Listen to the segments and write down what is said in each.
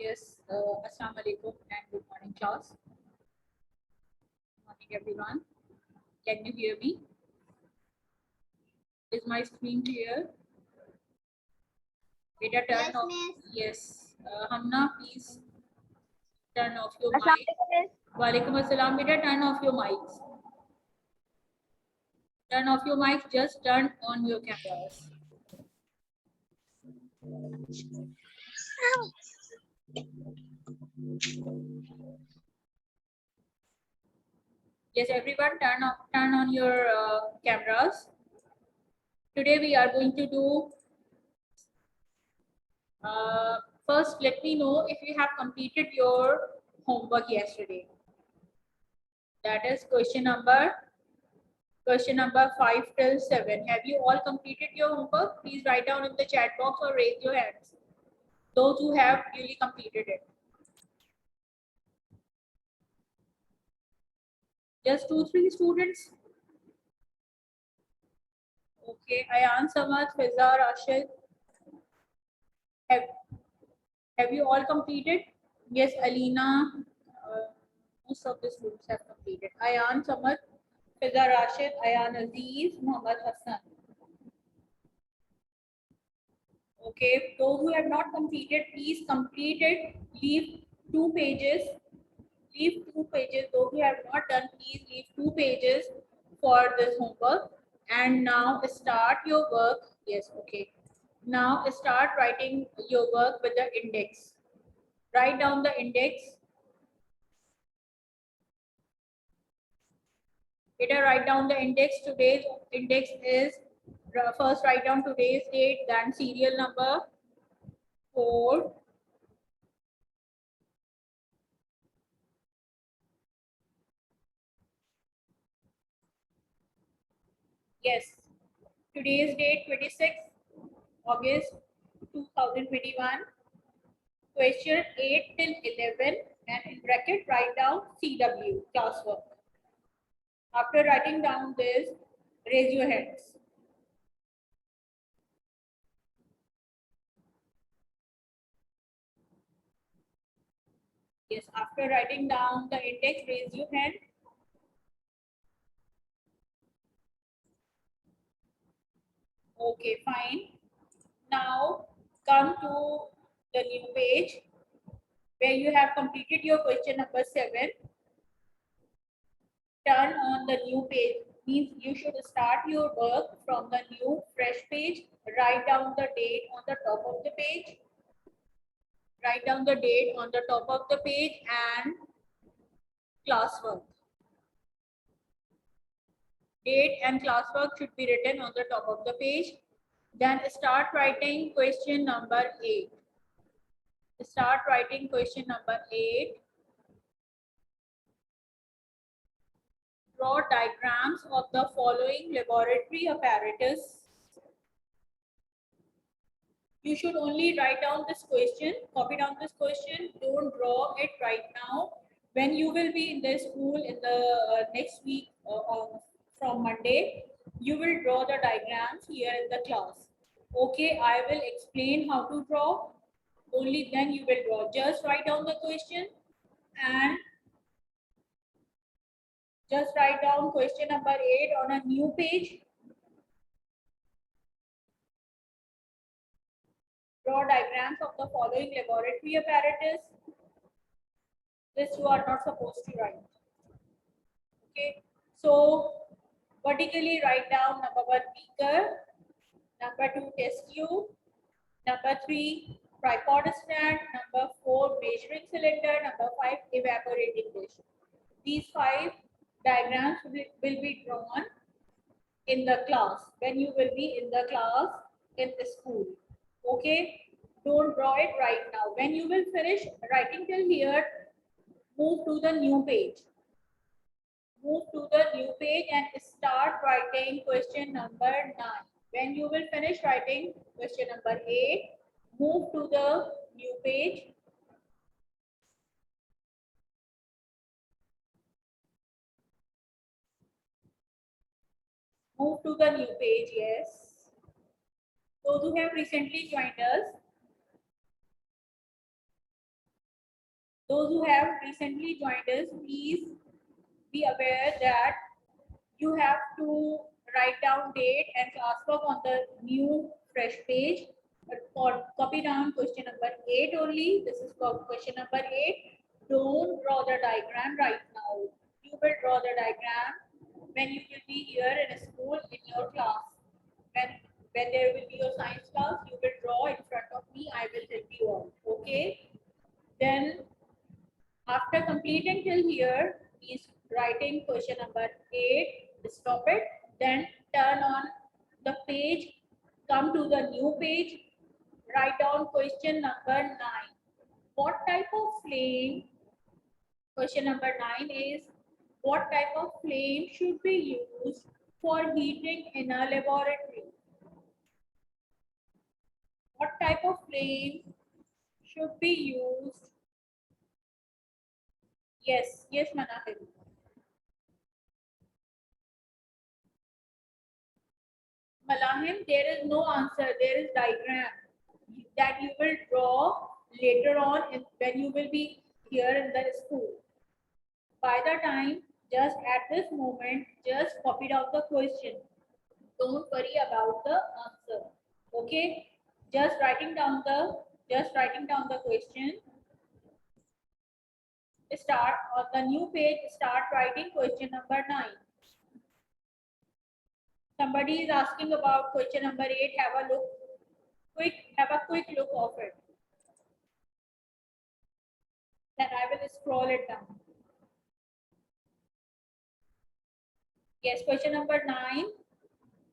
Yes, Assalamu alaikum and good morning, class. Good morning, everyone. Can you hear me? Is my screen clear? Beta, turn Yes, off. miss. Yes. Hamna, please turn off your mic. Assalamualaikum, miss. Walaikum assalam. Beta, turn off your mics. Turn off your mics. Just turn on your cameras. Yes, everyone, turn on your cameras. Today we are going to do. First, let me know if you have completed your homework yesterday. That is question number 5 till 7. Have you all completed your homework? Please write down in the chat box or raise your hands. Those who have really completed it. Just 2-3 students. Okay, Ayan, Samad, Fiza, Rashid. Have you all completed? Yes, Alina. Most of the students have completed. Ayan, Samad, Fiza, Rashid, Ayan, Aziz, Muhammad Hassan. Okay, those who have not completed, please complete it. Leave 2 pages. Leave 2 pages. Those who have not done, please leave 2 pages for this homework. And now start your work. Yes, okay. Now start writing your work with the index. Write down the index. Better write down the index. Today's index is, first write down today's date, then serial number, code, yes, today's date 26th August 2021. Question 8 till 11, and in bracket write down CW, classwork. After writing down this, raise your hands. Yes, after writing down the index, raise your hand. Okay, fine. Now come to the new page where you have completed your question number 7. Turn on the new page. Means you should start your work from the new fresh page. Write down the date on the top of the page. Write down the date on the top of the page and classwork. Date and classwork should be written on the top of the page. Then start writing question number 8. Start writing question number 8. Draw diagrams of the following laboratory apparatus. You should only write down this question, copy down this question. Don't draw it right now. When you will be in the school in the next week from Monday, you will draw the diagrams here in the class. Okay, I will explain how to draw. Only then you will draw. Just write down the question and just write down question number 8 on a new page. Draw diagrams of the following laboratory apparatus. This you are not supposed to write. Okay, so vertically write down number 1 beaker, number 2 test tube, number 3 tripod stand, number 4 measuring cylinder, number 5 evaporating dish. These 5 diagrams will be drawn in the class when you will be in the class in the school. Okay, don't draw it right now. When you will finish writing till here, move to the new page. Move to the new page and start writing question number 9. When you will finish writing question number 8, move to the new page. Move to the new page, yes. Those who have recently joined us, Those who have recently joined us, please be aware that you have to write down date and classwork on the new fresh page, or copy down question number 8 only. This is question number 8. Don't draw the diagram right now. You will draw the diagram when you will be here in a school in your class. When when there will be your science class, you will draw in front of me. I will help you out. Okay. Then after completing till here, is writing question number 8, stop it, then turn on the page, come to the new page, write down question number 9. What type of flame, question number 9 is, what type of flame should be used for heating in a laboratory? What type of flame should be used? Yes, yes, Manahil. Malahim, there is no answer. There is diagram that you will draw later on when you will be here in the school. By the time, just at this moment, just copy down the question. Don't worry about the answer. Okay? Just writing down the question. Start on the new page. Start writing question number 9. Somebody is asking about question number 8. Have a quick look of it. Then I will scroll it down. Yes, question number 9.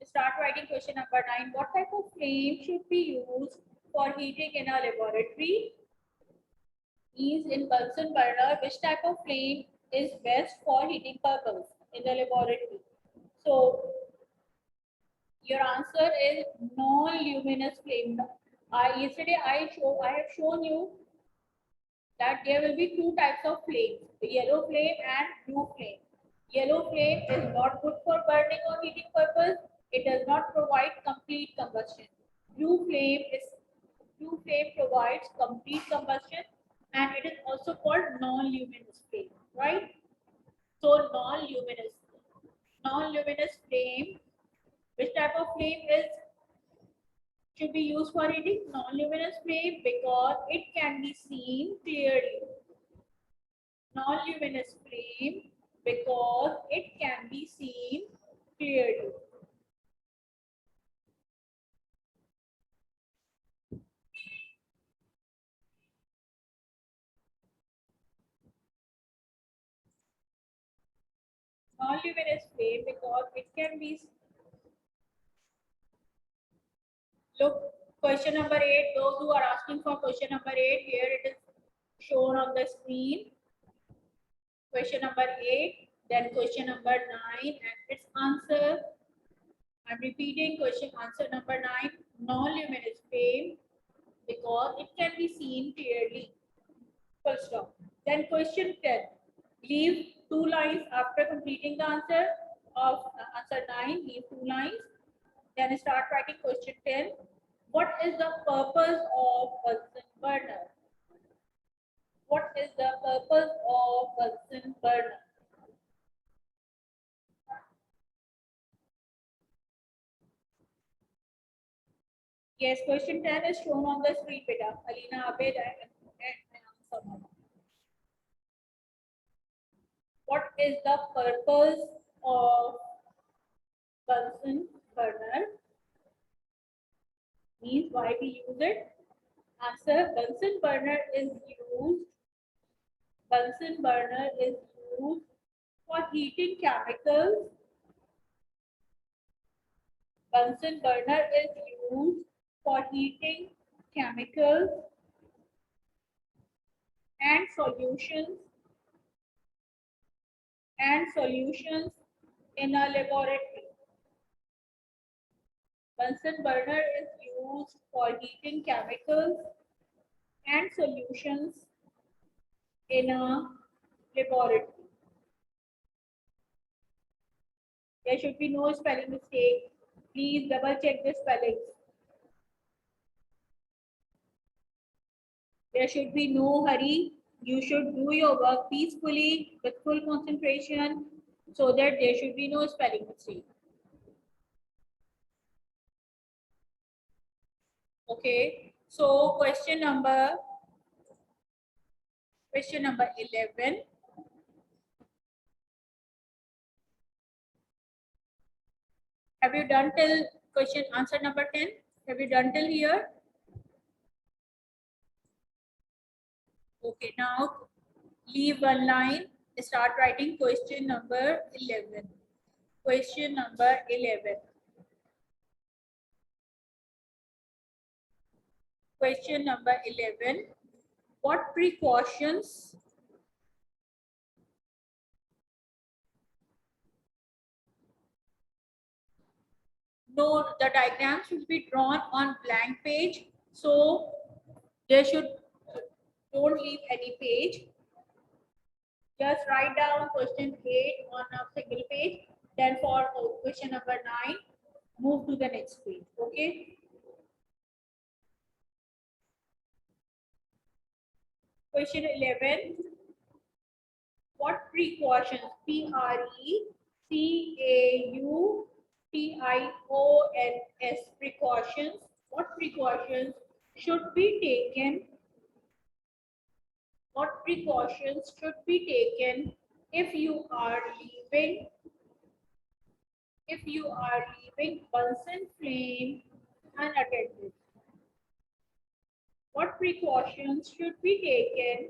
Start writing question number 9. What type of flame should be used for heating in a laboratory? Is in Bunsen burner, which type of flame is best for heating purpose in the laboratory? So your answer is non-luminous flame. Yesterday I have shown you that there will be two types of flames, the yellow flame and blue flame. Yellow flame is not good for burning or heating purpose. It does not provide complete combustion. Blue flame provides complete combustion, and it is also called non-luminous flame, right? So non-luminous flame. Which type of flame should be used for heating? Non-luminous flame, because it can be seen clearly. Non-luminous flame because it can be seen clearly. Non-luminous flame because it can be. Look, question number 8. Those who are asking for question number 8, here it is shown on the screen. Question number 8, then question number 9 and its answer. I'm repeating answer number 9. Non-luminous flame because it can be seen clearly. Full stop. Then question 10. Leave 2 lines after completing the answer of answer 9. Leave 2 lines. Then start writing question 10. What is the purpose of Bunsen burner? What is the purpose of Bunsen burner? Yes, question 10 is shown on the screen, beta. Alina Abed and answer. What is the purpose of Bunsen burner? Means why we use it? Answer: Bunsen burner is used. Bunsen burner is used for heating chemicals. Bunsen burner is used for heating chemicals and solutions in a laboratory. Bunsen burner is used for heating chemicals and solutions in a laboratory. There should be no spelling mistake. Please double check the spellings. There should be no hurry. you should do your work peacefully with full concentration so that there should be no spelling mistake. Okay, so question number 11. Have you done till question answer number 10? Have you done till here? Okay, now leave one line, start writing question number 11. Question number 11. Question number 11. What precautions no, the diagram should be drawn on blank page. So there should don't leave any page. Just write down question 8 on a single page. Then for question number 9, move to the next page. Okay. Question 11. What precautions? Precautions. Precautions. What precautions should be taken? What precautions should be taken if you are leaving Bunsen flame unattended? What precautions should be taken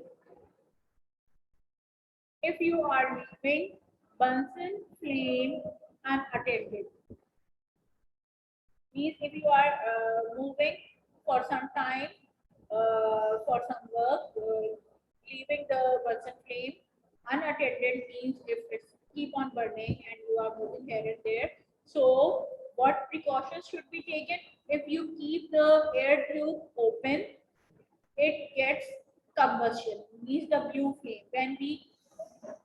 if you are leaving Bunsen flame unattended? Means if you are moving for some time for some work, leaving the Bunsen flame unattended means if it's keep on burning and you are moving here and there. So what precautions should be taken? If you keep the air tube open, it gets combustion, means the blue flame. When we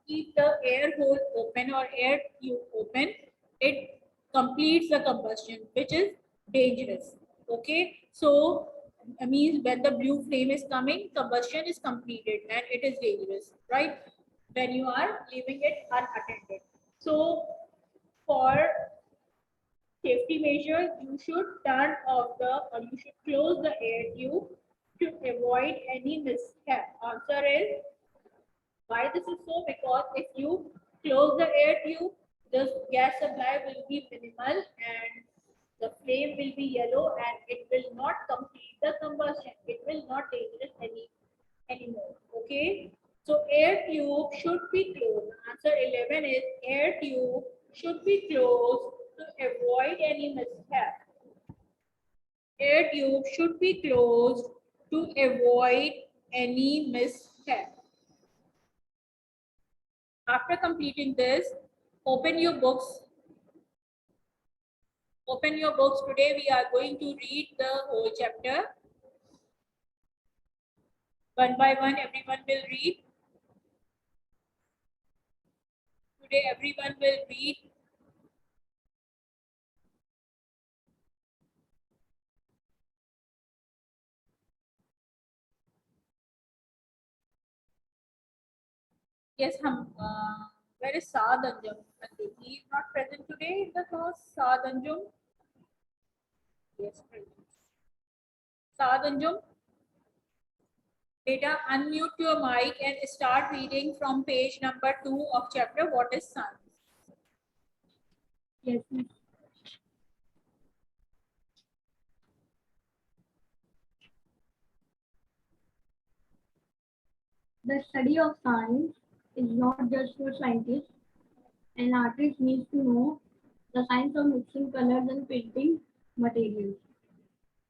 keep the air hole open or air tube open, it completes the combustion, which is dangerous. Okay, so means when the blue flame is coming, combustion is completed and it is dangerous, right? When you are leaving it unattended. So for safety measure, you should turn off the or you should close the air tube to avoid any mishap. Answer is why this is so? Because if you close the air tube, the gas supply will be minimal and the flame will be yellow and it will not complete the combustion. It will not dangerous anymore. Okay. So air tube should be closed. Answer 11 is air tube should be closed to avoid any mishap. Air tube should be closed to avoid any mishap. After completing this, open your books. Open your books. Today we are going to read the whole chapter. One by one, everyone will read. Today everyone will read. Yes, where is Saad Anjum? He is not present today in the class. Saad Anjum. Yes, present. Saad Anjum. Beta, unmute your mic and start reading from page number 2 of chapter What is Sun? Yes. The study of science is not just for scientists. An artist needs to know the science of mixing colors and painting materials.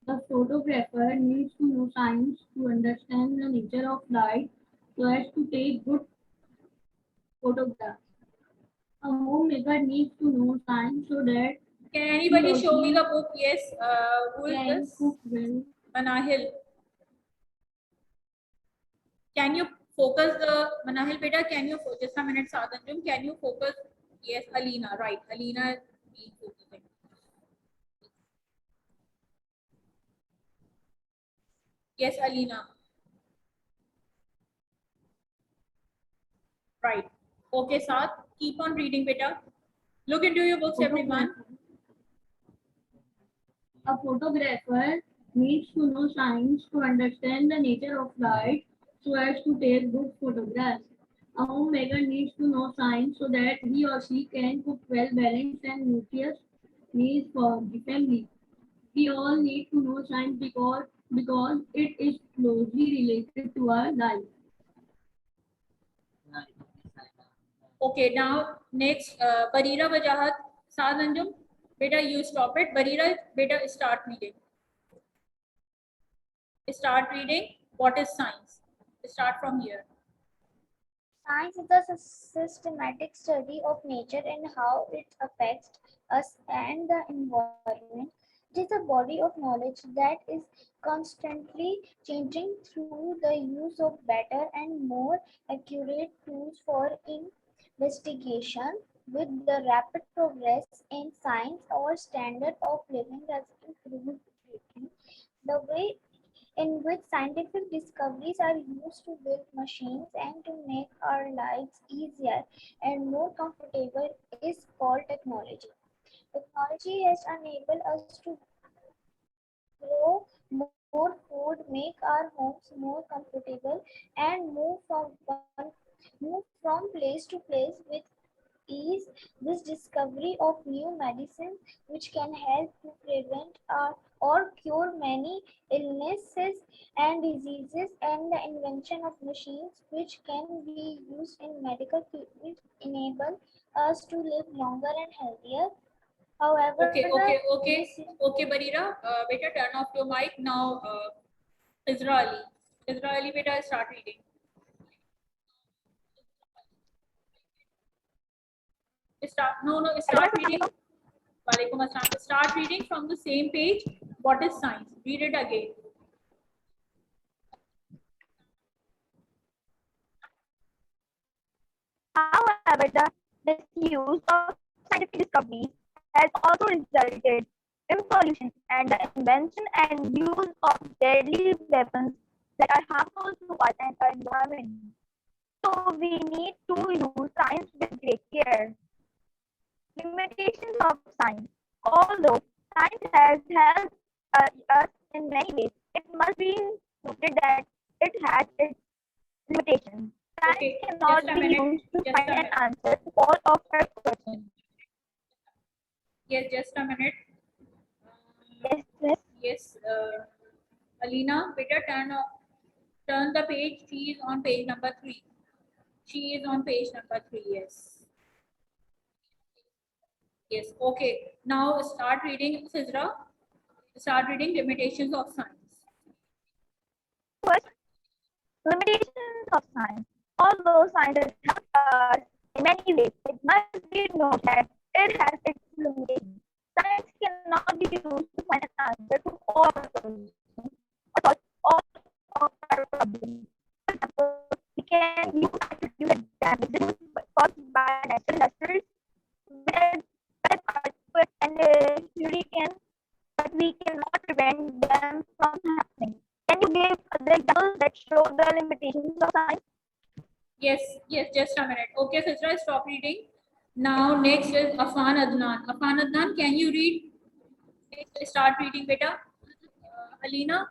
The photographer needs to know science to understand the nature of light so as to take good photographs. A homemaker needs to know science so that Can anybody show me the book? Yes. Who is can this? cook well. Manahil. Can you focus the Manahil beta? Can you just a minute, Sadanjum? Can you focus? Yes, Alina. Right, Alina is focusing. Yes, Alina. Right. Okay, Saad, keep on reading, beta. Look into your books, everyone. A photographer needs to know science to understand the nature of light so as to take good photographs. A homemaker needs to know science so that he or she can cook well balanced and nutritious meals for the family. We all need to know science because it is closely related to our life. Okay, now next, Barira Wajahat, Saad Anjum, beta, you stop it. Barira, beta, start reading. Start reading. What is science? Start from here. Science is a systematic study of nature and how it affects us and the environment. It is a body of knowledge that is constantly changing through the use of better and more accurate tools for investigation. With the rapid progress in science, our standard of living has improved greatly. The way in which scientific discoveries are used to build machines and to make our lives easier and more comfortable is called technology. Technology has enabled us to grow more food, make our homes more comfortable, and move from place to place with ease. This discovery of new medicines which can help to prevent or cure many illnesses and diseases, and the invention of machines which can be used in medical field enable us to live longer and healthier. However, Okay, Barira, beta, turn off your mic now. Israeli, beta, start reading. Start reading. Walaikum assalam. Start reading from the same page. What is science? Read it again. However, the misuse of scientific discoveries has also resulted in pollution and the invention and use of deadly weapons that are harmful to us and our environment. So we need to use science with great care. Limitations of science. Although science has helped us in many ways, it must be noted that it has its limitations. Science Okay, cannot just a be minute. used to Just find a an minute. answer to all of our questions. Yes, just a minute. Yes, miss. Yes, Alina, beta, turn the page. She is on page number 3. She is on page number 3. Yes. Yes. Okay. Now start reading, Sidra. Start reading limitations of science. First, limitations of science. Although science has helped us in many ways, it must be noted that it has its limitations. Science cannot be used to find an answer to all our questions or solve all of our problems. For example, we can use science to reduce the damages caused by natural disasters, but and hurricane, but we cannot prevent them from happening. Can you give other examples that show the limitations of science? Yes, just a minute. Okay, Sidra, stop reading. Now next is Afan Adnan. Afan Adnan, can you read? Start reading, beta. Alina,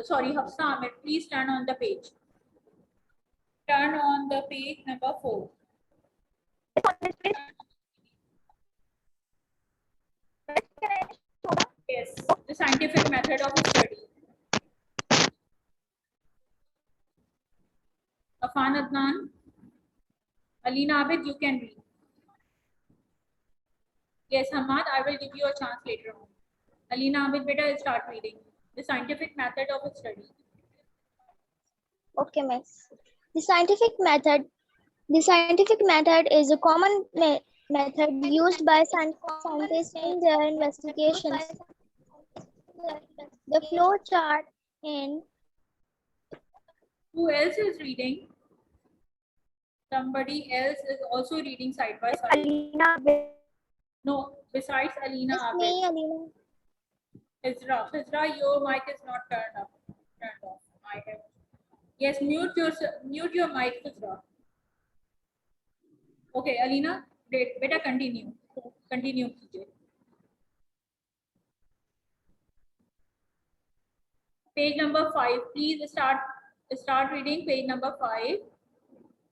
sorry, Hafsa Ahmed, please turn on the page. Turn on the page number 4. It's on this page. Can I show them? Yes, the scientific method of study. Afan Adnan, Alina Abid, you can read. Yes, Hamad, I will give you a chance later on. Alina Abid, beta, start reading. The scientific method of study. Okay, miss. The scientific method is a common method used by scientists in their investigations. The flow chart in Who else is reading? Somebody else is also reading side by side. Alina. No, besides Alina It's Abid. me, Alina. Isra, your mic is not turned off. I have. Yes, mute your mic, Isra. Okay, Alina, बेटा continue कीजिए. Page number 5. Please start reading page number 5.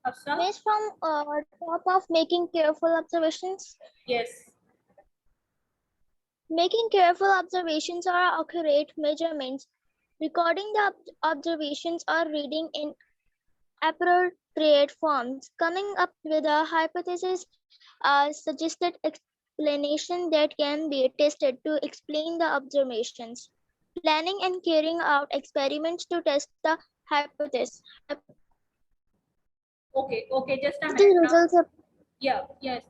Hafsa? Miss, from top of making careful observations. Yes. Making careful observations or accurate measurements, recording the observations or reading in appropriate forms, coming up with a hypothesis, a suggested explanation that can be tested to explain the observations, planning and carrying out experiments to test the hypothesis. Okay, just a The minute now. results of Yes.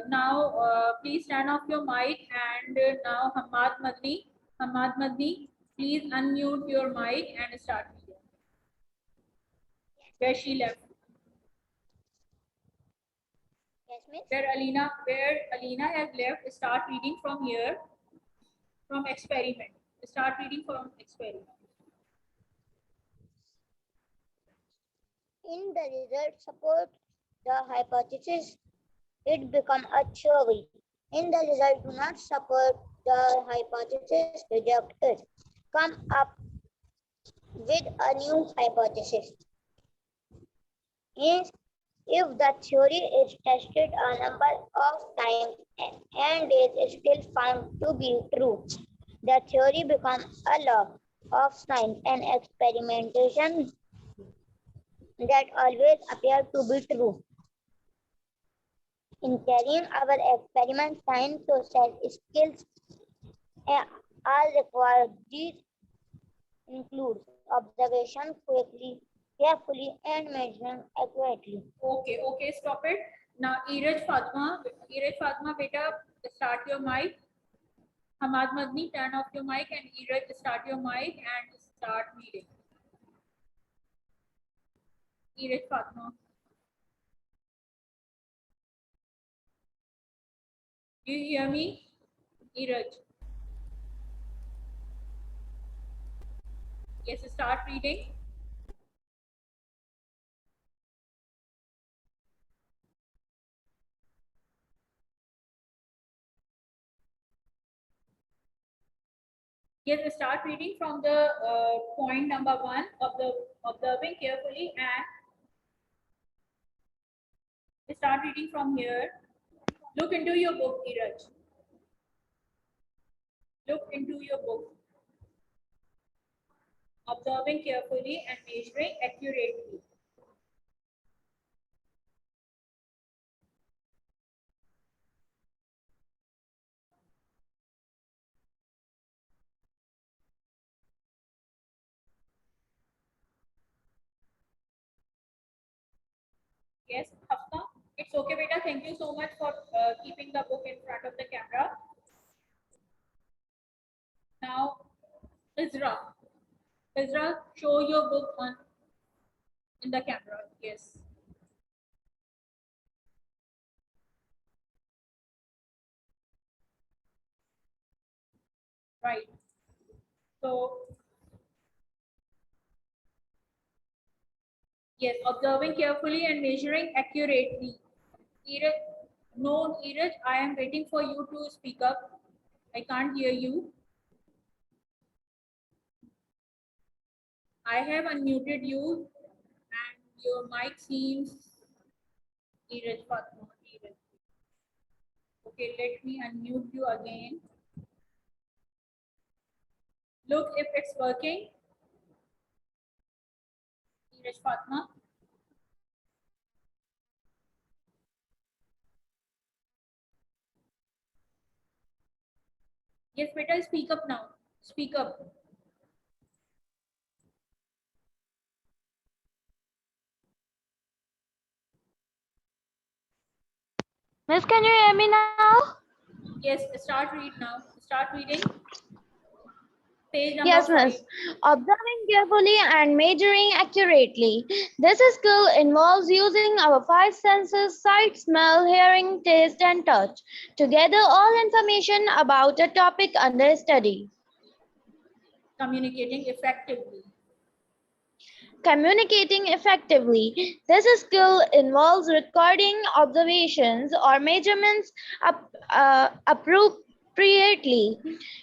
Now, please turn off your mic, and now Hamad Madni, please unmute your mic and start reading. Where she left. yes, miss. Where Alina has left, start reading from here, from experiment. Start reading from experiment. In the results support the hypothesis, it becomes a theory. In the result do not support the hypothesis, reject it. Come up with a new hypothesis. If the theory is tested a number of times and is still found to be true, the theory becomes a law of science and experimentation that always appear to be true. In carrying our experiments, science social skills are required. These include observation quickly, carefully, and measuring accurately. Okay, stop it. Now, Iraj Fatma, beta, start your mic. Hamad Madni, turn off your mic, and Iraj, start your mic and start reading. Iraj Fatma. Do you hear me? Iraj. Yes, start reading. Yes, start reading from the point number 1 of the observing carefully, and start reading from here. Look into your book, Iraj. Look into your book. Observing carefully and measuring accurately. Yes, Hafsa. It's okay, beta. Thank you so much for keeping the book in front of the camera. Now, Izra, show your book in the camera. Yes. Right. So, yes, observing carefully and measuring accurately. Iraj, I am waiting for you to speak up. I can't hear you. I have unmuted you, and your mic seems Iraj Fatma. Okay, let me unmute you again. Look if it's working. Iraj Fatma. Yes, beta, speak up now. Speak up. Miss, can you hear me now? Yes, start read now. Start reading. Page number Yes, 5. miss. Observing carefully and measuring accurately. This skill involves using our five senses: sight, smell, hearing, taste, and touch to gather all information about a topic under study. Communicating effectively. communicating effectively. This skill involves recording observations or measurements appropriately,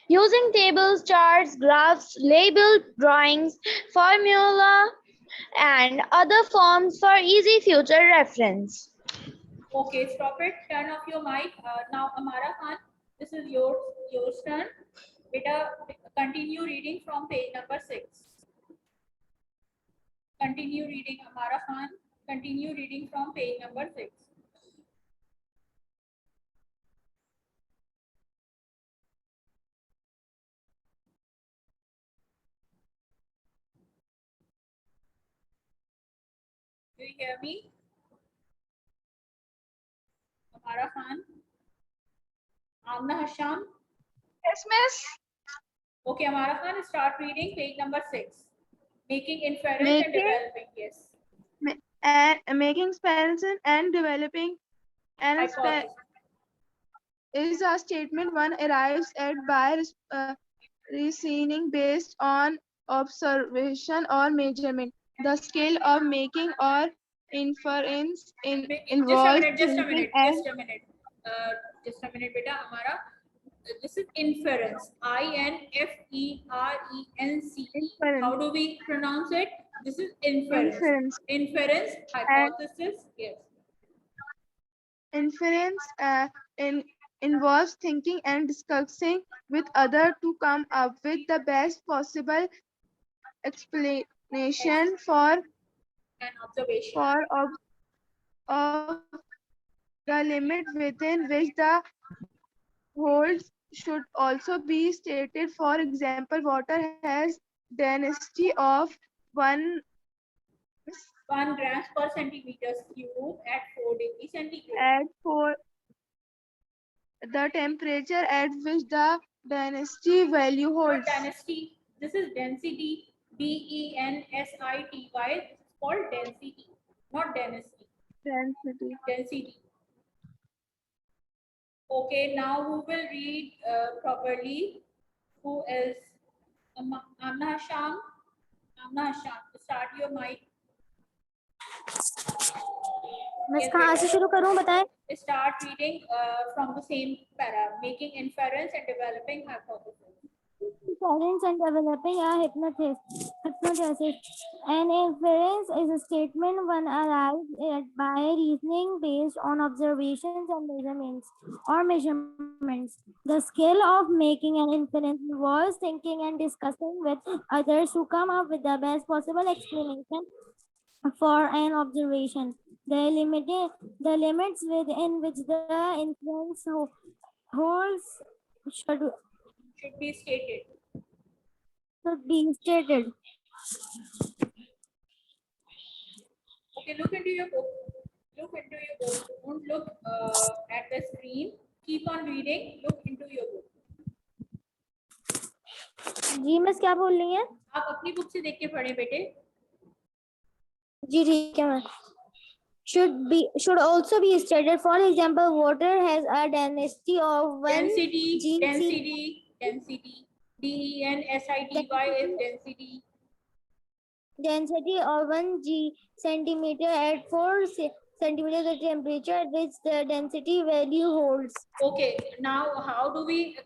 using tables, charts, graphs, labeled drawings, formula, and other forms for easy future reference. Okay, stop it. Turn off your mic. Now, Amara Khan, this is your turn. Beta, continue reading from page number 6. Continue reading, Amara Khan. Continue reading from page number 6. Do you hear me? Amara Khan? Amna Hasham? Yes, miss. Okay, Amara Khan, start reading page number 6. Making inference and Making- developing, yes. Making inference and developing an Hypothesis. is a statement one arrives at by reasoning based on observation or measurement. The skill of making or inference involves Just a thinking minute, and just a minute. Just a minute, beta, Amara. This is inference. INFERENCE. Inference. How do we pronounce it? This is inference. Inference. Inference, hypothesis, yes. Inference involves thinking and discussing with others to come up with the best possible explanation An observation. of the limit within which the holds should also be stated. For example, water has density of 1 1 grams per centimeter cube at 4 degrees centigrade. at 4 the temperature at which the density value Not holds. density. This is density. DENSITY. It's called density, not density. Density. Density. Okay, now who will read properly? Who is Amna Hasham? Amna Hasham, start your mic. मैं Yes, कहाँ से beta. शुरू करूँ बताएं? Start reading from the same para. Making inference and developing hypothesis. Inference and developing a hypothesis. An inference is a statement one arrives at by reasoning based on observations and measurements. The skill of making an inference involves thinking and discussing with others to come up with the best possible explanation for an observation. The limits within which the inference holds should be stated. be stated. Okay, look into your book. Look into your book. Don't look at the screen. Keep on reading. Look into your book. जी miss क्या बोल रही हैं? आप अपनी book से देख के पढ़ें बेटे. जी ठीक है ma'am. Should also be stated. For example, water has a density of 1 Density, g density, density. DENSITY is density. Density of 1 g centimeter at 4 centimeter the temperature at which the density value holds. Okay, now how do we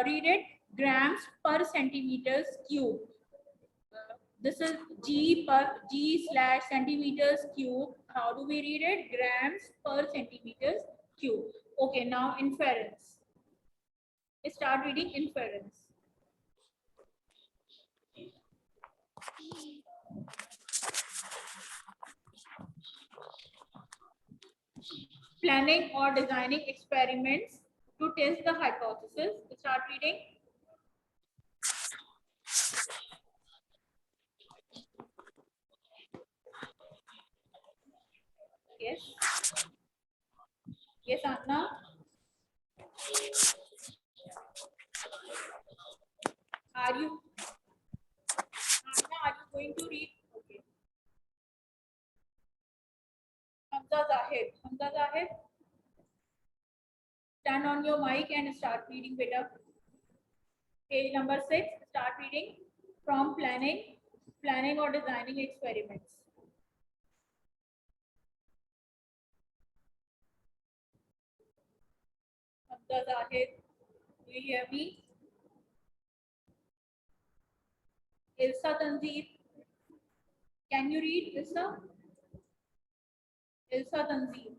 read it? Grams per centimeters cube. This is G/centimeters cube. How do we read it? Grams per centimeters cube. Okay, now inference. Start reading inference. Planning or designing experiments to test the hypothesis. Start reading. Yes. Yes, Anna. Are you going to read? Okay. Hamza Zahid. Turn on your mic and start reading, beta. Page number 6. Start reading from planning Planning or designing experiments. Abda Zahid, do you hear me? Ilsa Tanzir, can you read Ilsa? Ilsa Tanzir.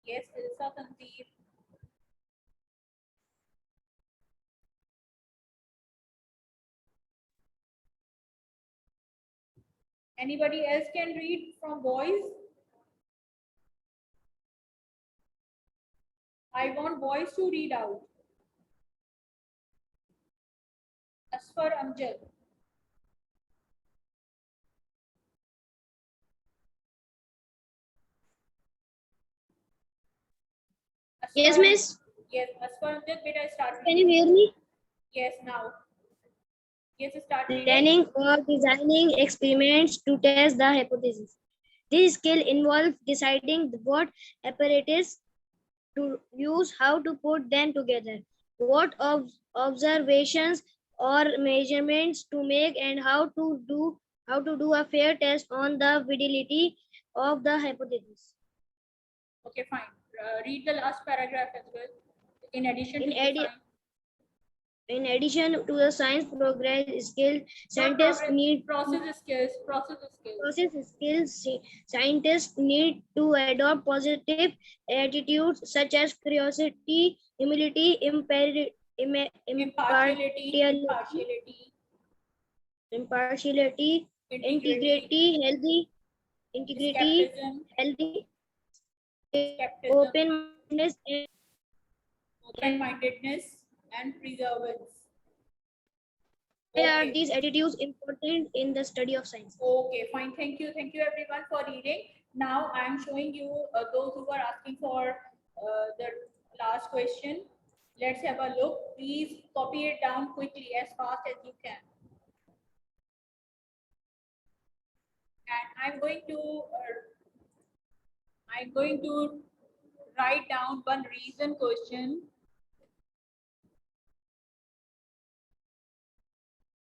Yes, Ilsa Tanzir. Anybody else can read from boys? I want boys to read out. Asfar Amjad. Yes, Asfar- miss. Yes, Asfar Amjad, beta start Can you reading. hear me? Yes, now. Yes, start reading. Planning or designing experiments to test the hypothesis. This skill involves deciding what apparatus to use, how to put them together, what observations or measurements to make, and how to do a fair test on the validity of the hypothesis. Okay, fine. Read the last paragraph as well. In addition In to the addi- science. In addition to the science progress skill, Not scientists progress, need process skills. process skills. Scientists need to adopt positive attitudes such as curiosity, humility, Impartiality, impartiality, integrity, integrity, skepticism, healthy, skepticism, open-mindedness, open-mindedness, and perseverance. why are Okay. these attitudes important in the study of science? Okay, fine. Thank you. Thank you everyone for reading. Now I am showing you those who are asking for the last question. Let's have a look. Please copy it down quickly as fast as you can. And I'm going to write down one reason question.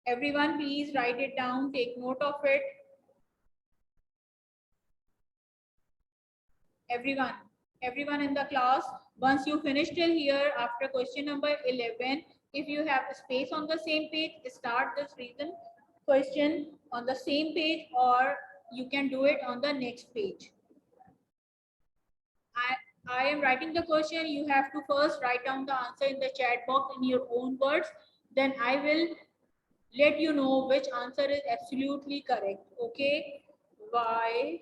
Everyone, please write it down. Take note of it. Everyone in the class, once you finish till here after question number 11, if you have a space on the same page, start this reason question on the same page, or you can do it on the next page. I am writing the question. You have to first write down the answer in the chat box in your own words. Then I will let you know which answer is absolutely correct. Okay. Why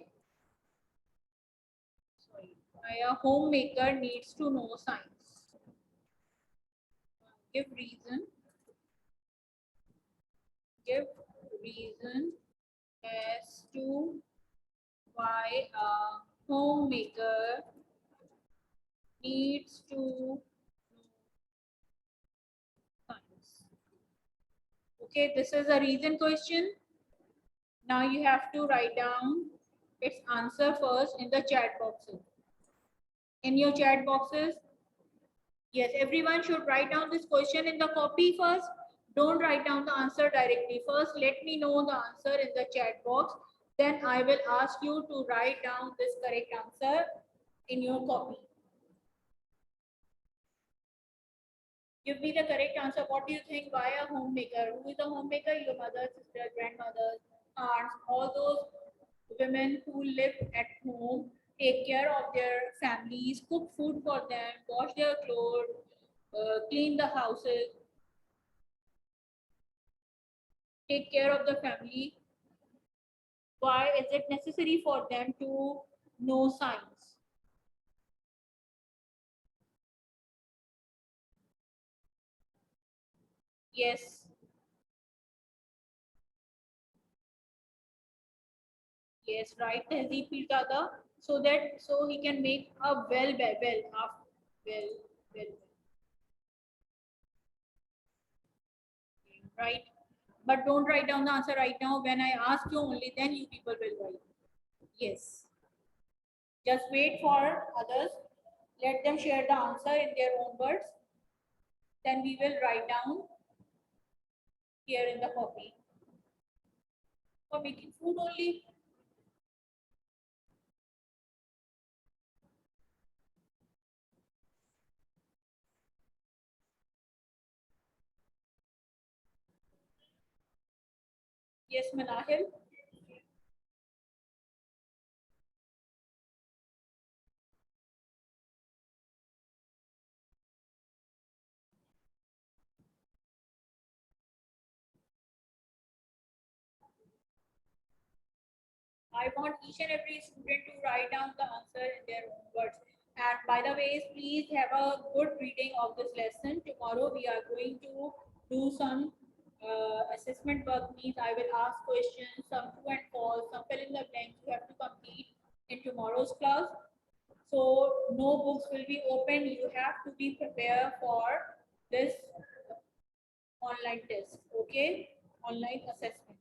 a homemaker needs to know science. Give reason. Give reason as to why a homemaker needs to know science. Okay, this is a reason question. Now you have to write down its answer first in the chat boxes. In your chat boxes, yes, everyone should write down this question in the copy first. Don't write down the answer directly. First, let me know the answer in the chat box. Then I will ask you to write down this correct answer in your copy. Give me the correct answer. What do you think? Why a homemaker? Who is a homemaker? Your mother, sister, grandmother, aunts, all those women who live at home, take care of their families, cook food for them, wash their clothes, clean the houses, take care of the family. Why is it necessary for them to know science? Yes. Yes, right, Tehzeeb Piltada, so he can make a well. Right? But don't write down the answer right now. When I ask you only, then you people will write. Yes. Just wait for others. Let them share the answer in their own words. Then we will write down here in the copy. For making food only. Yes, Manahil. I want each and every student to write down the answer in their own words. And by the way, please have a good reading of this lesson. Tomorrow we are going to do some assessment work. Means I will ask questions, some true and false, some fill in the blanks you have to complete in tomorrow's class. So no books will be open. You have to be prepared for this online test. Okay, online assessment.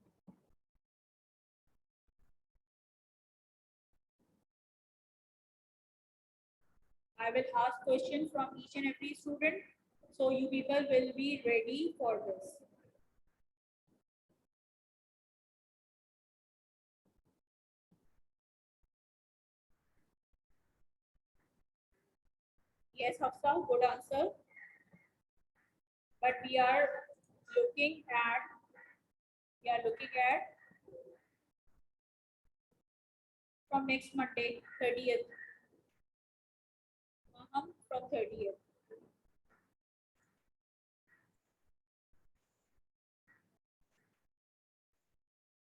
I will ask questions from each and every student. So you people will be ready for this. Yes, Hafsa, good answer. But we are looking at from next Monday, 30th. From 30th.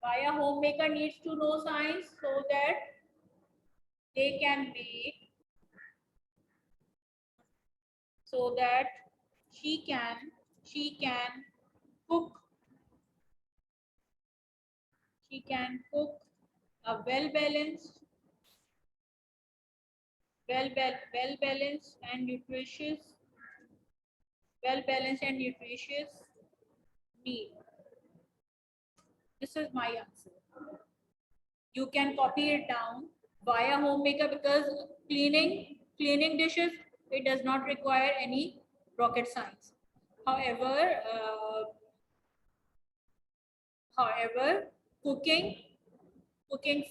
Why a homemaker needs to know science so that they can make, so that she can cook a well balanced and nutritious meal. This is my answer. You can copy it down. Why a homemaker? Because cleaning dishes, it does not require any rocket science. However, however, cooking cooking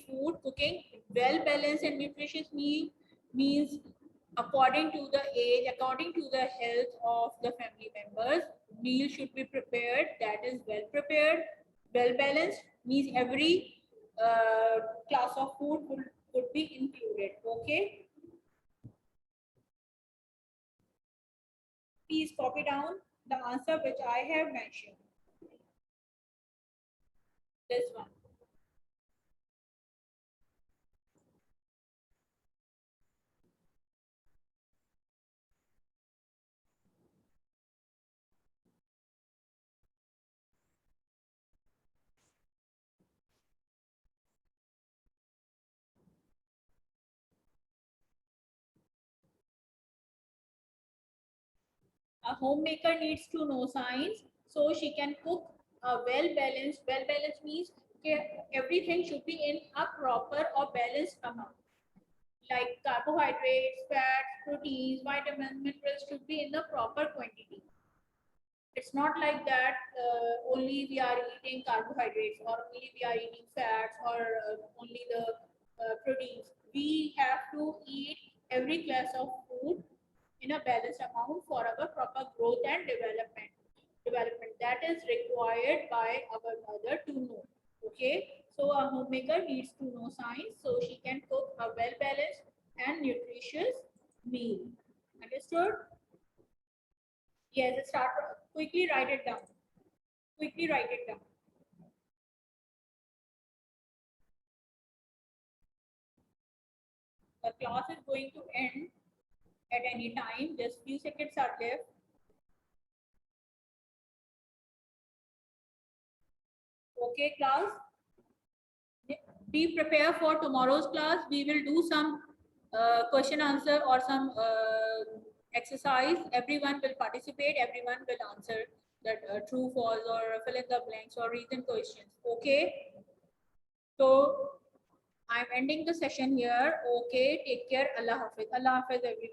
well balanced and nutritious meal means according to the age, according to the health of the family members, meal should be prepared that is well prepared, well balanced means every class of food would be included. Okay, please copy down the answer which I have mentioned. This one. A homemaker needs to know science so she can cook a well balanced. Well balanced means everything should be in a proper or balanced amount. Like carbohydrates, fats, proteins, vitamins, minerals should be in the proper quantity. It's not like that only we are eating carbohydrates or only we are eating fats or only the proteins. We have to eat every class of food in a balanced amount for our proper growth and development that is required by our mother to know. Okay, so a homemaker needs to know science so she can cook a well balanced and nutritious meal. Understood? Yes, start. Quickly write it down. Quickly write it down. The class is going to end at any time. Just few seconds are left. Okay, class. Be prepared for tomorrow's class. We will do some question answer or some exercise. Everyone will participate. Everyone will answer that true, false, or fill in the blanks or reason questions. Okay. So I'm ending the session here. Okay. Take care. Allah Hafiz. Allah Hafiz, everyone.